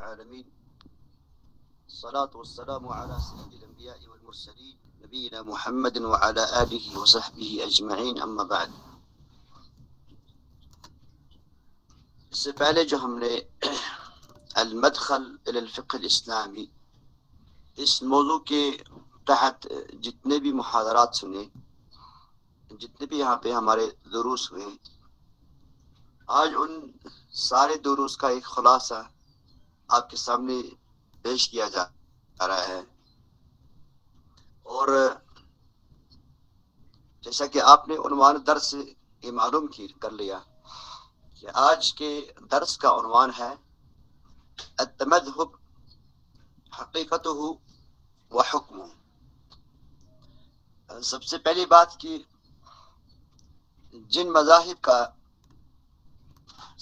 العالمين الصلاة والسلام على سيد الأنبياء والمرسلين نبينا محمد وعلى آله وصحبه أجمعين أما بعد. اس سے پہلے جو ہم نے المدخل إلى الفقه الإسلامي اس موضوع کے تحت جتنے بھی محاضرات سنے، جتنے بھی یہاں پہ ہمارے دروس ہوئے، آج ان سارے دروس کا ایک خلاصہ آپ کے سامنے پیش کیا جا رہا ہے. اور جیسا کہ آپ نے عنوان درس سے یہ معلوم کر لیا کہ آج کے درس کا عنوان ہے التمذہب حقیقتہ و حکمہ. سب سے پہلی بات کہ جن مذاہب کا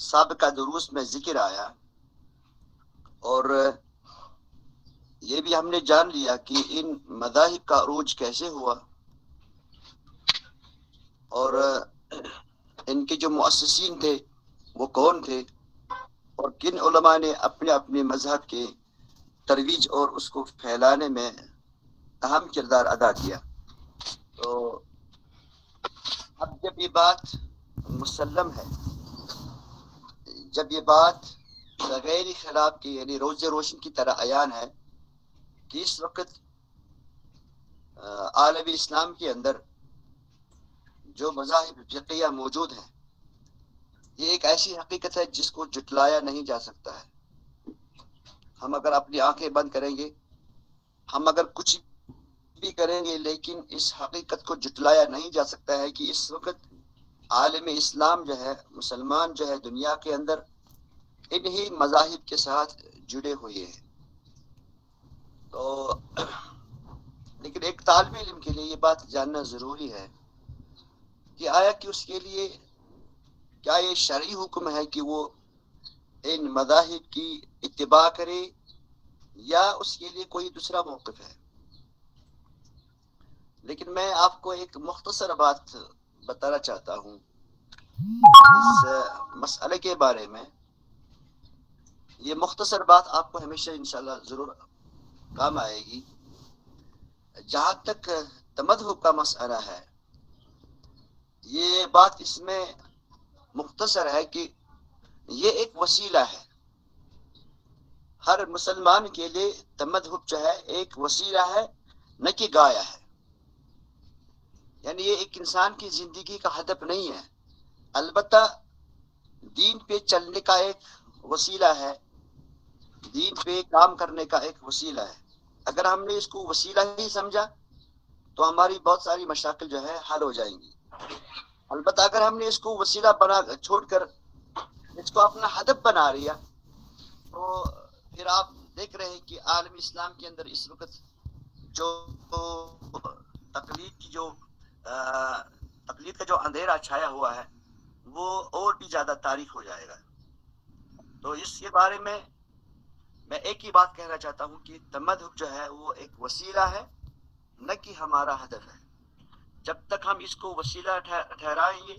سابقہ دروس میں ذکر آیا، اور یہ بھی ہم نے جان لیا کہ ان مذاہب کا عروج کیسے ہوا اور ان کے جو مؤسسین تھے وہ کون تھے، اور کن علماء نے اپنے اپنے مذہب کے ترویج اور اس کو پھیلانے میں اہم کردار ادا کیا. تو اب جب یہ بات مسلم ہے، جب یہ بات بغیر خلاف کی یعنی روز روشن کی طرح عیان ہے کہ اس وقت عالم اسلام کے اندر جو مذاہب فقہیہ موجود ہیں، یہ ایک ایسی حقیقت ہے جس کو جھٹلایا نہیں جا سکتا ہے. ہم اگر اپنی آنکھیں بند کریں گے، ہم اگر کچھ بھی کریں گے، لیکن اس حقیقت کو جھٹلایا نہیں جا سکتا ہے کہ اس وقت عالم اسلام جو ہے، مسلمان جو ہے دنیا کے اندر انہی مذاہب کے ساتھ جڑے ہوئے ہیں. تو لیکن ایک طالب علم کے لیے یہ بات جاننا ضروری ہے کہ آیا کہ اس کے لیے کیا یہ شرعی حکم ہے کہ وہ ان مذاہب کی اتباع کرے یا اس کے لیے کوئی دوسرا موقف ہے. لیکن میں آپ کو ایک مختصر بات بتانا چاہتا ہوں اس مسئلے کے بارے میں. یہ مختصر بات آپ کو ہمیشہ انشاءاللہ ضرور کام آئے گی. جہاں تک تمذہب کا مسئلہ ہے، یہ بات اس میں مختصر ہے کہ یہ ایک وسیلہ ہے. ہر مسلمان کے لیے تمذہب جو ہے ایک وسیلہ ہے، نہ کہ گایا ہے. یعنی یہ ایک انسان کی زندگی کا ہدف نہیں ہے، البتہ دین پہ چلنے کا ایک وسیلہ ہے، دین پہ کام کرنے کا ایک وسیلہ ہے. اگر ہم نے اس کو وسیلہ ہی سمجھا تو ہماری بہت ساری مشاکل جو ہے حل ہو جائیں گی. البتہ اگر ہم نے اس کو وسیلہ بنا چھوڑ کر اس کو اپنا ہدف بنا لیا تو پھر آپ دیکھ رہے ہیں کہ عالم اسلام کے اندر اس وقت جو تقلید کا جو اندھیرا چھایا ہوا ہے وہ اور بھی زیادہ تاریک ہو جائے گا. تو اس کے بارے میں ایک ہی بات کہنا چاہتا ہوں کہ تمذہب جو ہے وہ ایک وسیلہ ہے، نہ کہ ہمارا ہدف ہے. جب تک ہم اس کو وسیلہ ٹھہرائیں گے،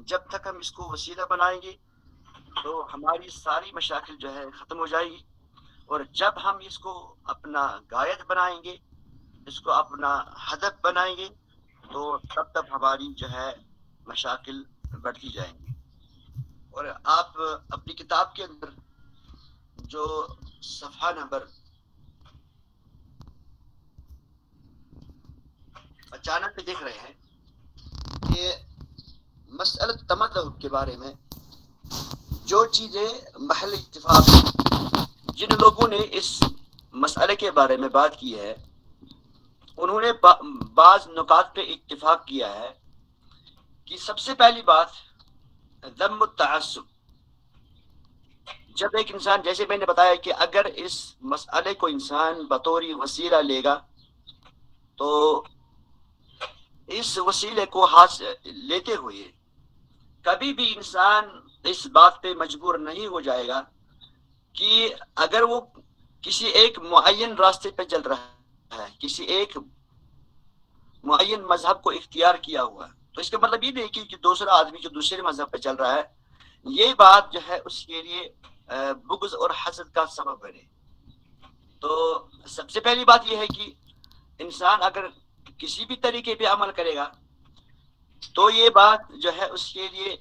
جب تک ہم اس کو وسیلہ بنائیں گے تو ہماری ساری مشاکل جو ہے ختم ہو جائے گی. اور جب ہم اس کو اپنا غائد بنائیں گے، اس کو اپنا ہدف بنائیں گے، تو تب ہماری جو ہے مشاکل بڑھتی جائیں گی. اور آپ اپنی کتاب کے اندر جو صفحہ نمبر 95 پہ دیکھ رہے ہیں کہ مسئلہ تمذہب کے بارے میں جو چیزیں محل اتفاق ہیں، جن لوگوں نے اس مسئلے کے بارے میں بات کی ہے انہوں نے بعض نکات پہ اتفاق کیا ہے کہ سب سے پہلی بات ذم التعصب. جب ایک انسان، جیسے میں نے بتایا کہ اگر اس مسئلے کو انسان بطور وسیلہ لے گا تو اس وسیلے کو ہاتھ لیتے ہوئے کبھی بھی انسان اس بات پہ مجبور نہیں ہو جائے گا کہ اگر وہ کسی ایک معین راستے پہ چل رہا ہے، کسی ایک معین مذہب کو اختیار کیا ہوا ہے، تو اس کا مطلب یہ نہیں کہ دوسرا آدمی جو دوسرے مذہب پہ چل رہا ہے یہ بات جو ہے اس کے لیے بغض اور حسد کا سبب بنے. تو سب سے پہلی بات یہ ہے کہ انسان اگر کسی بھی طریقے پہ عمل کرے گا تو یہ بات جو ہے اس کے لیے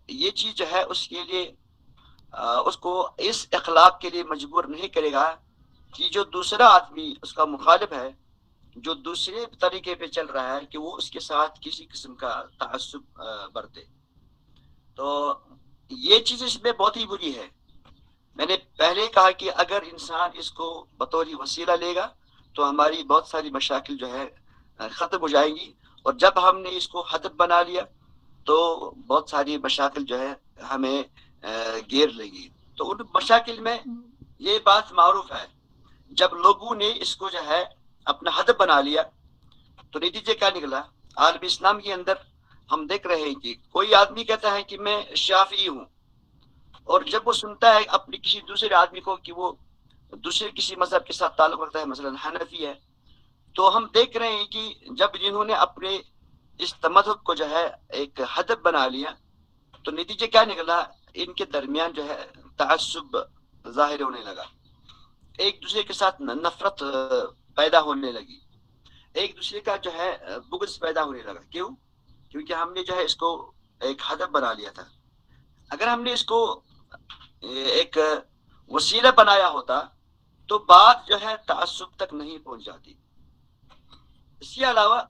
یہ چیز جو ہے اس کے لیے اس کو اس اخلاق کے لیے مجبور نہیں کرے گا کہ جو دوسرا آدمی اس کا مخالف ہے، جو دوسرے طریقے پہ چل رہا ہے، کہ وہ اس کے ساتھ کسی قسم کا تعصب برتے. تو یہ چیز اس میں بہت ہی بری ہے. میں نے پہلے کہا کہ اگر انسان اس کو بطور وسیلہ لے گا تو ہماری بہت ساری مشاکل جو ہے ختم ہو جائیں گی، اور جب ہم نے اس کو ہدف بنا لیا تو بہت ساری مشاکل جو ہے ہمیں گھیر لے گی. تو ان مشاکل میں یہ بات معروف ہے، جب لوگوں نے اس کو جو ہے اپنا ہدف بنا لیا تو نتیجے کیا نکلا. عالم اسلام کے اندر ہم دیکھ رہے ہیں کہ کوئی آدمی کہتا ہے کہ میں شافعی ہوں، اور جب وہ سنتا ہے اپنی کسی دوسرے آدمی کو کہ وہ دوسرے کسی مذہب کے ساتھ تعلق رکھتا ہے، مثلا حنفی ہے، تو ہم دیکھ رہے ہیں کہ جب جنہوں نے اپنے اس مذہب کو جو ہے ایک ہدف بنا لیا تو نتیجے کیا نکلا، ان کے درمیان جو ہے تعصب ظاہر ہونے لگا، ایک دوسرے کے ساتھ نفرت پیدا ہونے لگی، ایک دوسرے کا جو ہے بغض پیدا ہونے لگا. کیوں؟ کیونکہ ہم نے جو ہے اس کو ایک ہدف بنا لیا تھا. اگر ہم نے اس کو ایک وسیلہ بنایا ہوتا تو بات جو ہے تعصب تک نہیں پہنچ جاتی. اس کے علاوہ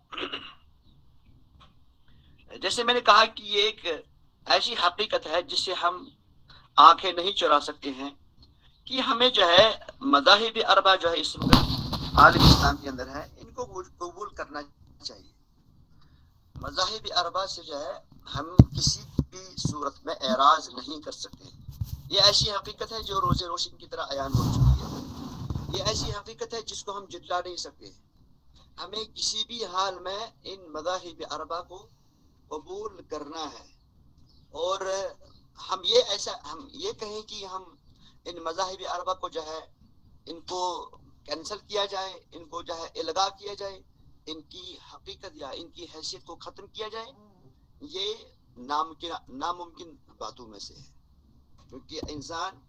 جیسے میں نے کہا کہ یہ ایک ایسی حقیقت ہے جس سے ہم آنکھیں نہیں چرا سکتے ہیں کہ ہمیں جو ہے مذاہب اربع جو ہے اس وقت عالم اسلام کے اندر ہے ان کو قبول کرنا چاہیے. مذاہب اربع سے جو ہے ہم کسی بھی صورت میں اعراض نہیں کر سکتے. یہ ایسی حقیقت ہے جو روز روشن کی طرح عیان ہو چکی ہے. یہ ایسی حقیقت ہے جس کو ہم جھٹلا نہیں سکتے. ہمیں کسی بھی حال میں ان مذاہب اربع کو قبول کرنا ہے، اور ہم یہ کہیں کہ ہم ان مذاہب اربع کو جو ہے ان کو کینسل کیا جائے، ان کو جو ہے الغا کیا جائے، ان کی حقیقت یا ان کی حیثیت کو ختم کیا جائے، یہ ناممکن باتوں میں سے ہے. کیونکہ انسان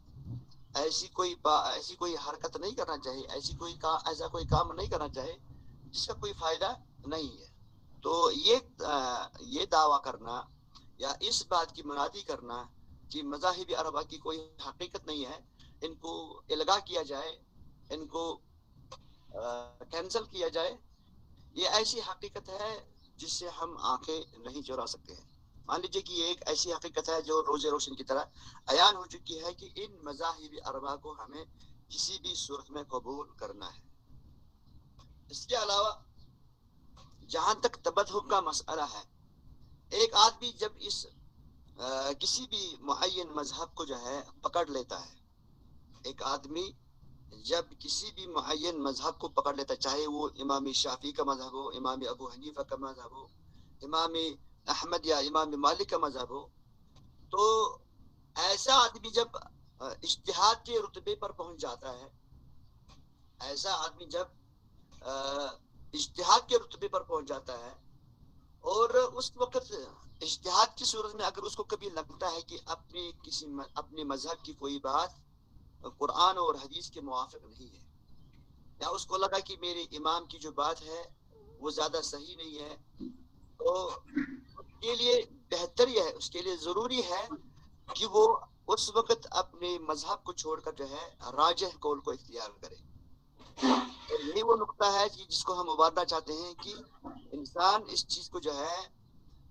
ایسی کوئی حرکت نہیں کرنا چاہیے، ایسا کوئی کام نہیں کرنا چاہے جس کا کوئی فائدہ نہیں ہے. تو یہ دعویٰ کرنا یا اس بات کی منادی کرنا کہ مذاہب اربع کی کوئی حقیقت نہیں ہے، ان کو الغا کیا جائے، ان کو کینسل کیا جائے، یہ ایسی حقیقت ہے جس سے ہم آنکھیں نہیں چرا سکتے ہیں. مان لیجیے کہ یہ ایک ایسی حقیقت ہے جو روز روشن کی طرح عیان ہو چکی ہے کہ ان مذاہب اربع کو ہمیں کسی بھی صورت میں قبول کرنا ہے. اس کے علاوہ جہاں تک تبدھب کا مسئلہ ہے، ایک آدمی جب اس کسی بھی معین مذہب کو جو ہے پکڑ لیتا ہے، ایک آدمی جب کسی بھی معین مذہب کو پکڑ لیتا ہے، چاہے وہ امام شافعی کا مذہب ہو، امام ابو حنیفہ کا مذہب ہو، امام احمد یا امام مالک کا مذہب ہو، تو ایسا آدمی جب اجتہاد کے رتبے پر پہنچ جاتا ہے، ایسا آدمی جب اجتہاد کے رتبے پر پہنچ جاتا ہے، اور اس وقت اجتہاد کی صورت میں اگر اس کو کبھی لگتا ہے کہ اپنے مذہب کی کوئی بات قرآن اور حدیث کے موافق نہیں ہے، یا اس کو لگا کہ میرے امام کی جو بات ہے وہ زیادہ صحیح نہیں ہے، تو اس کے لیے بہتر یہ ہے، اس کے لیے ضروری ہے کہ وہ اس وقت اپنے مذہب کو چھوڑ کر جو ہے راجح قول کو اختیار کرے. اور یہی وہ نقطہ ہے جس کو ہم ابھارنا چاہتے ہیں کہ انسان اس چیز کو جو ہے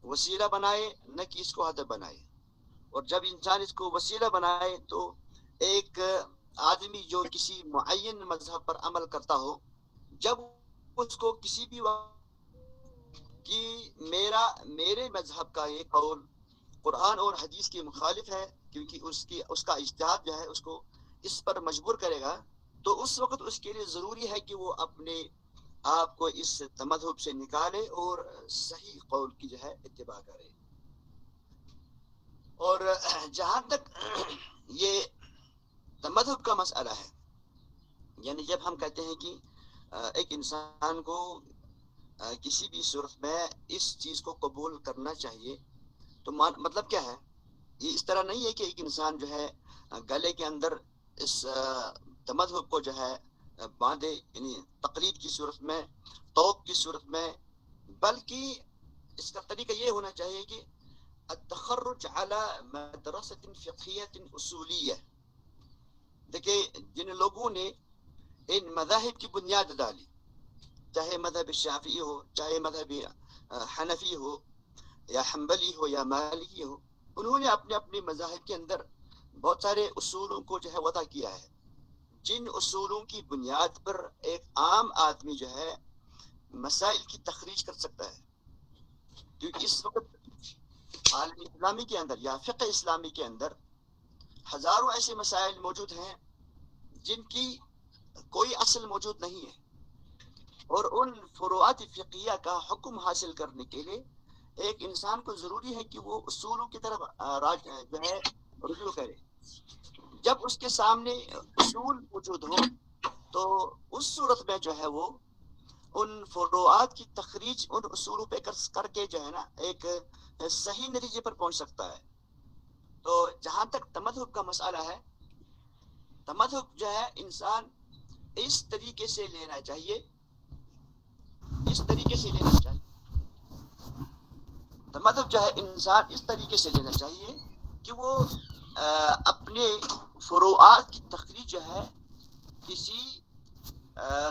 وسیلہ بنائے، نہ کہ اس کو ہدف بنائے. اور جب انسان اس کو وسیلہ بنائے تو ایک آدمی جو کسی معین مذہب پر عمل کرتا ہو، جب اس کو کسی بھی وقت کہ میرے مذہب کا یہ قول قرآن اور حدیث کے مخالف ہے، کیونکہ اس کا اجتہاد جو ہے اس کو اس پر مجبور کرے گا، تو اس وقت اس کے لیے ضروری ہے کہ وہ اپنے آپ کو اس تمذہب سے نکالے اور صحیح قول کی جو ہے اتباع کرے. اور جہاں تک یہ تمذہب کا مسئلہ ہے، یعنی جب ہم کہتے ہیں کہ ایک انسان کو کسی بھی صورت میں اس چیز کو قبول کرنا چاہیے، تو مطلب کیا ہے؟ یہ اس طرح نہیں ہے کہ ایک انسان جو ہے گلے کے اندر اس تمذہب کو جو ہے باندھے، یعنی تقلید کی صورت میں، توق کی صورت میں، بلکہ اس کا طریقہ یہ ہونا چاہیے کہ التخرج على مدرسة فقهية اصولیہ. دیکھیں جن لوگوں نے ان مذاہب کی بنیاد ڈالی، چاہے مذہب شافعی ہو، چاہے مذہب حنفی ہو یا حنبلی ہو یا مالکی ہو، انہوں نے اپنے اپنے مذاہب کے اندر بہت سارے اصولوں کو جو ہے وضع کیا ہے، جن اصولوں کی بنیاد پر ایک عام آدمی جو ہے مسائل کی تخریج کر سکتا ہے. کیونکہ اس وقت عالم اسلامی کے اندر یا فقہ اسلامی کے اندر ہزاروں ایسے مسائل موجود ہیں جن کی کوئی اصل موجود نہیں ہے، اور ان فروعات فقہیہ کا حکم حاصل کرنے کے لیے ایک انسان کو ضروری ہے کہ وہ اصولوں کی طرف جو ہے رجوع کرے. جب اس کے سامنے اصول موجود ہو تو اس صورت میں جو ہے وہ ان فروعات کی تخریج ان اصولوں پہ کر کے جو ہے نا ایک صحیح نتیجے پر پہنچ سکتا ہے. تو جہاں تک تمذہب کا مسئلہ ہے، تمذہب جو ہے انسان اس طریقے سے لینا چاہیے، اس طریقے سے لینا چاہیے، تمذہب جو ہے انسان اس طریقے سے لینا چاہیے کہ وہ اپنے فروعات کی تخریج جو ہے کسی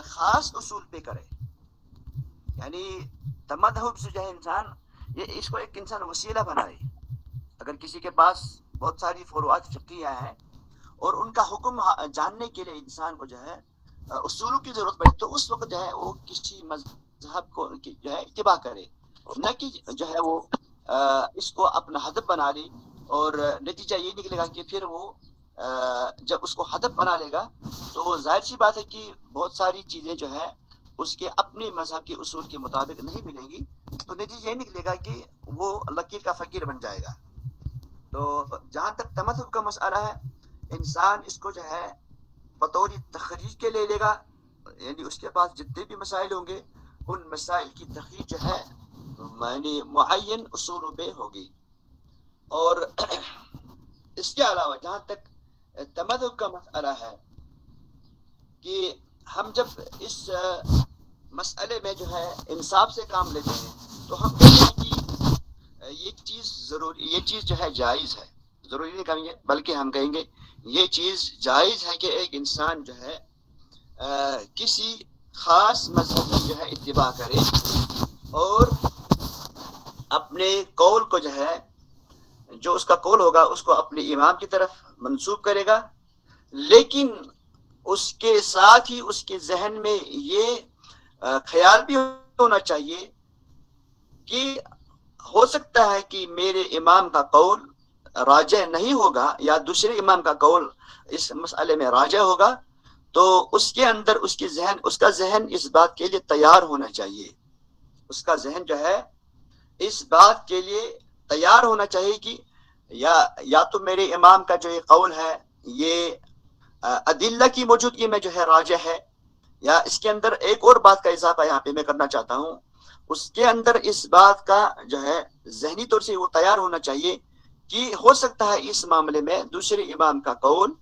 خاص اصول پہ کرے. یعنی تمذہب سے جو ہے انسان اس کو ایک انسان وسیلہ بنائے. اگر کسی کے پاس بہت ساری فروعات فقہیہ ہیں اور ان کا حکم جاننے کے لیے انسان کو جو ہے اصولوں کی ضرورت پڑے، تو اس وقت جو ہے وہ کسی مذہب کو جو ہے اتباع کرے، نہ کہ جو ہے وہ اس کو اپنا ہدف بنا لے. اور نتیجہ یہ نکلے گا کہ پھر وہ جب اس کو ہدف بنا لے گا تو ظاہر سی بات ہے کہ بہت ساری چیزیں جو ہے اس کے اپنے مذہب کے اصول کے مطابق نہیں ملیں گی، تو نتیجہ یہ نکلے گا کہ وہ لکیر کا فقیر بن جائے گا. تو جہاں تک تمذہب کا مسئلہ ہے، انسان اس کو جو ہے بطور تخریج کے لے لے گا، یعنی اس کے پاس جتنے بھی مسائل ہوں گے ان مسائل کی تخریج جو ہے یعنی معین اصولوں پہ ہوگی. اور اس کے علاوہ جہاں تک تمذہب کا مسئلہ ہے کہ ہم جب اس مسئلے میں جو ہے انصاف سے کام لیتے ہیں تو ہم کہتے ہیں کہ یہ چیز ضروری، یہ چیز جو ہے جائز ہے، ضروری نہیں کہیں گے بلکہ ہم کہیں گے یہ چیز جائز ہے کہ ایک انسان جو ہے کسی خاص مذہب کی جو ہے اتباع کرے اور اپنے قول کو جو ہے، جو اس کا قول ہوگا اس کو اپنے امام کی طرف منسوب کرے گا، لیکن اس کے ساتھ ہی اس کے ذہن میں یہ خیال بھی ہونا چاہیے کہ ہو سکتا ہے کہ میرے امام کا قول راجح نہیں ہوگا یا دوسرے امام کا قول اس مسئلے میں راجح ہوگا، تو اس کے اندر اس کا ذہن اس بات کے لیے تیار ہونا چاہیے. اس کا ذہن جو ہے اس بات کے لیے تیار ہونا چاہیے کہ یا تو میرے امام کا جو یہ قول ہے یہ ادلہ کی موجودگی میں جو ہے راجح ہے، یا اس کے اندر ایک اور بات کا اضافہ یہاں پہ میں کرنا چاہتا ہوں، اس کے اندر اس بات کا جو ہے ذہنی طور سے وہ تیار ہونا چاہیے کہ ہو سکتا ہے اس معاملے میں دوسرے امام کا قول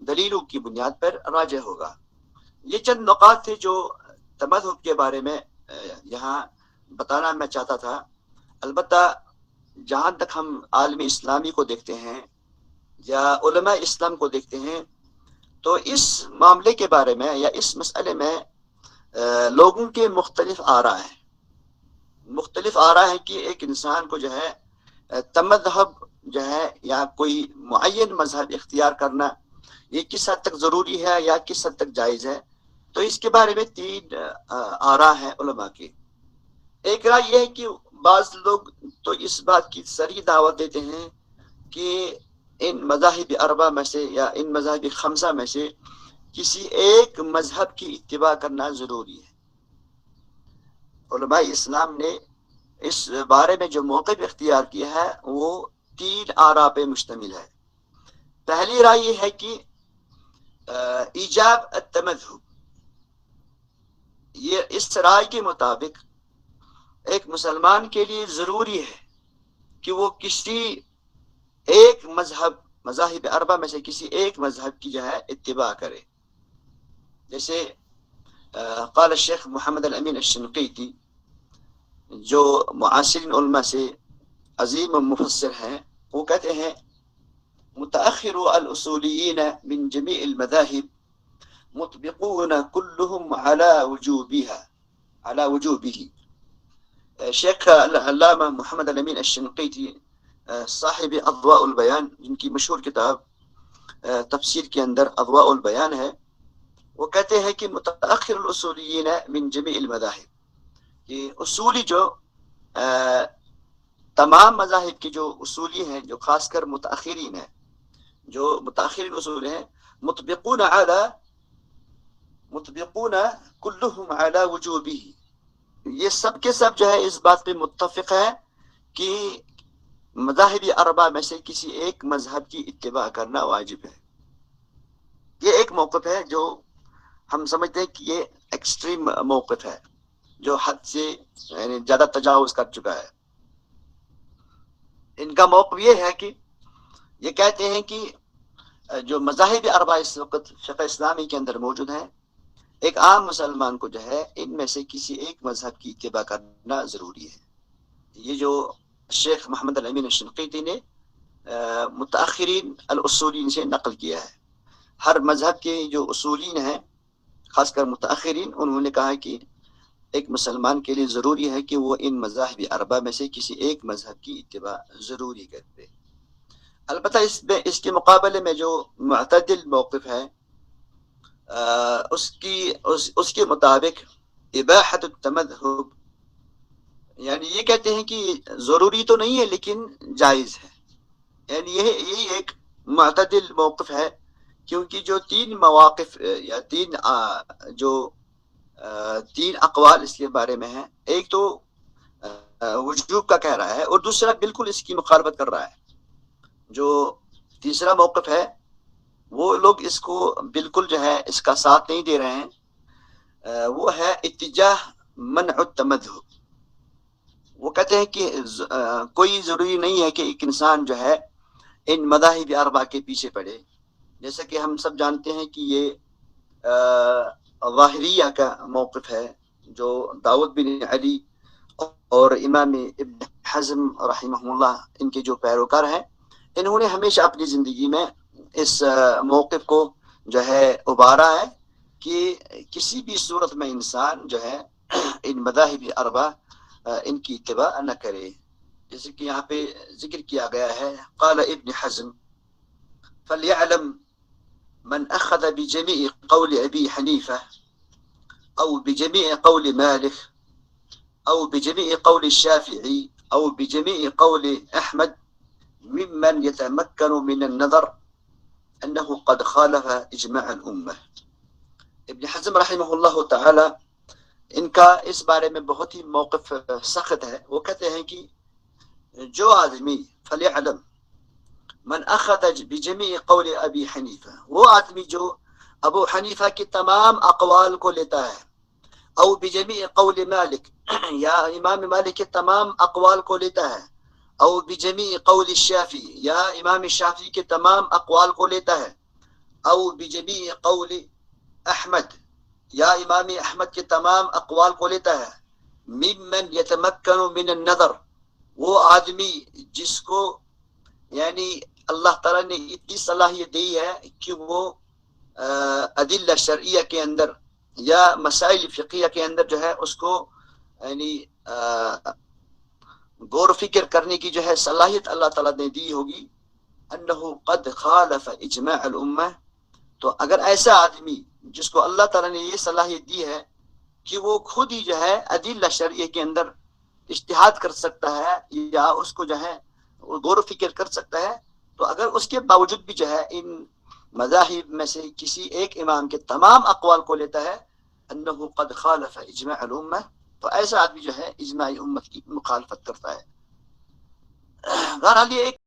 دلیلوں کی بنیاد پر راجح ہوگا. یہ چند نکات تھے جو تمذہب کے بارے میں یہاں بتانا میں چاہتا تھا. البتہ جہاں تک ہم عالم اسلامی کو دیکھتے ہیں یا علماء اسلام کو دیکھتے ہیں تو اس معاملے کے بارے میں یا اس مسئلے میں لوگوں کے مختلف آراء ہیں. مختلف آراء ہیں کہ ایک انسان کو جو ہے تمذہب جو ہے یا کوئی معین مذہب اختیار کرنا یہ کس حد تک ضروری ہے یا کس حد تک جائز ہے. تو اس کے بارے میں 3 آراء ہیں علماء کی. ایک رائے یہ ہے کہ بعض لوگ تو اس بات کی صریح دعوت دیتے ہیں کہ ان مذاہب اربع میں سے یا ان مذاہب خمسہ میں سے کسی ایک مذہب کی اتباع کرنا ضروری ہے. علماء اسلام نے اس بارے میں جو موقف اختیار کیا ہے وہ 3 آراء پہ مشتمل ہے. پہلی رائے یہ ہے کہ ایجاب التمذہب، یہ اس رائے کے مطابق ایک مسلمان کے لیے ضروری ہے کہ وہ کسی ایک مذہب مذاہب اربع میں سے کسی ایک مذہب کی جو ہے اتباع کرے. جیسے قال الشیخ محمد الامین الشنقیطی جو معاصرین علماء سے عظیم مفسر ہیں، وہ کہتے ہیں متأخر الاصولیین من جمیع المذاہب مطبقون كلهم على وجوبه. شیخ علامہ محمد الامین الشنقیطی صاحب اضواء البیان، جن کی مشہور کتاب تفسیر کے اندر اضواء البیان ہے، وہ کہتے ہیں کہ متأخر الاصولیین من جمیع المذاہب، کہ اصولی جو تمام مذاہب کے جو اصولی ہیں، جو خاص کر متأخرین ہیں، جو متأخرین اصول ہیں، مطبقون كلهم على وجوبه، یہ سب کے سب جو ہے اس بات پہ متفق ہے کہ مذاہب اربع میں سے کسی ایک مذہب کی اتباع کرنا واجب ہے. یہ ایک موقف ہے جو ہم سمجھتے ہیں کہ یہ ایکسٹریم موقف ہے، جو حد سے یعنی زیادہ تجاوز کر چکا ہے. ان کا موقف یہ ہے کہ یہ کہتے ہیں کہ جو مذاہب اربع اس وقت فقہ اسلامی کے اندر موجود ہیں، ایک عام مسلمان کو جو ہے ان میں سے کسی ایک مذہب کی اتباع کرنا ضروری ہے. یہ جو شیخ محمد الامین الشنقیطی نے متأخرین الاصولین سے نقل کیا ہے. ہر مذہب کے جو اصولین ہیں، خاص کر متأخرین، انہوں نے کہا کہ ایک مسلمان کے لیے ضروری ہے کہ وہ ان مذاہب اربع میں سے کسی ایک مذہب کی اتباع ضروری کرے. البتہ اس کے مقابلے میں جو معتدل موقف ہے، اس کے مطابق اباحت التمذہب، یعنی یہ کہتے ہیں کہ ضروری تو نہیں ہے لیکن جائز ہے. یعنی یہی ایک معتدل موقف ہے، کیونکہ جو تین مواقف یا تین اقوال اس کے بارے میں ہیں، ایک تو وجوب کا کہہ رہا ہے اور دوسرا بالکل اس کی مخالفت کر رہا ہے. جو تیسرا موقف ہے وہ لوگ اس کو بالکل جو ہے اس کا ساتھ نہیں دے رہے ہیں، وہ ہے اتجاہ منع التمذہب. وہ کہتے ہیں کہ کوئی ضروری نہیں ہے کہ ایک انسان جو ہے ان مذاہب اربع کے پیچھے پڑے. جیسا کہ ہم سب جانتے ہیں کہ یہ ظاہریہ کا موقف ہے، جو داؤد بن علی اور امام ابن حزم رحمہ اللہ ان کے جو پیروکار ہیں، انہوں نے ہمیشہ اپنی زندگی میں اس موقف کو جو ہے ابھارا ہے کہ کسی بھی صورت میں انسان جو ہے ان مذاہب اربع ان کی اتباع نہ کرے. جیسے کہ یہاں پہ ذکر کیا گیا ہے، قال ابن حزم فَلْيَعْلَمْ من أخذ بجميع قول أبي حنيفة أو بجميع قول مالك أو بجميع قول الشافعي أو بجميع قول أحمد ممن يتمكن من النظر أنه قد خالف إجماع الأمة. ابن حزم رحمہ اللہ تعالی، ان کا اس بارے میں بہت ہی موقف سخت ہے. وہ کہتے ہیں کہ جو آدمی فَلْيَعْلَمْ من اخذ بجميع قول ابی حنیفہ، وہ آدمی جو ابو حنیفہ کی تمام اقوال کو لیتا ہے، او بجميع قول مالک، یا امام مالک کے تمام اقوال کو لیتا ہے، او بجميع قول الشافعی، یا امام شافعی کے تمام اقوال کو لیتا ہے، او بجميع قول احمد، یا امام احمد کے تمام اقوال کو لیتا ہے، ممن یتمکن من النظر، وہ آدمی جس کو یعنی اللہ تعالیٰ نے اتنی صلاحیت دی ہے کہ وہ ادلہ شرعیہ کے اندر یا مسائل فقہیہ کے اندر جو ہے اس کو یعنی غور و فکر کرنے کی جو ہے صلاحیت اللہ تعالیٰ نے دی ہوگی. انہ قد خالف اجماع الامہ، تو اگر ایسا آدمی جس کو اللہ تعالیٰ نے یہ صلاحیت دی ہے کہ وہ خود ہی جو ہے ادلہ شرعیہ کے اندر اجتہاد کر سکتا ہے یا اس کو جو ہے غور و فکر کر سکتا ہے، تو اگر اس کے باوجود بھی جو ہے ان مذاہب میں سے کسی ایک امام کے تمام اقوال کو لیتا ہے، انہ قد خالف اجماع الامہ، تو ایسا آدمی جو ہے اجماع امت کی مخالفت کرتا ہے. بہرحال یہ ایک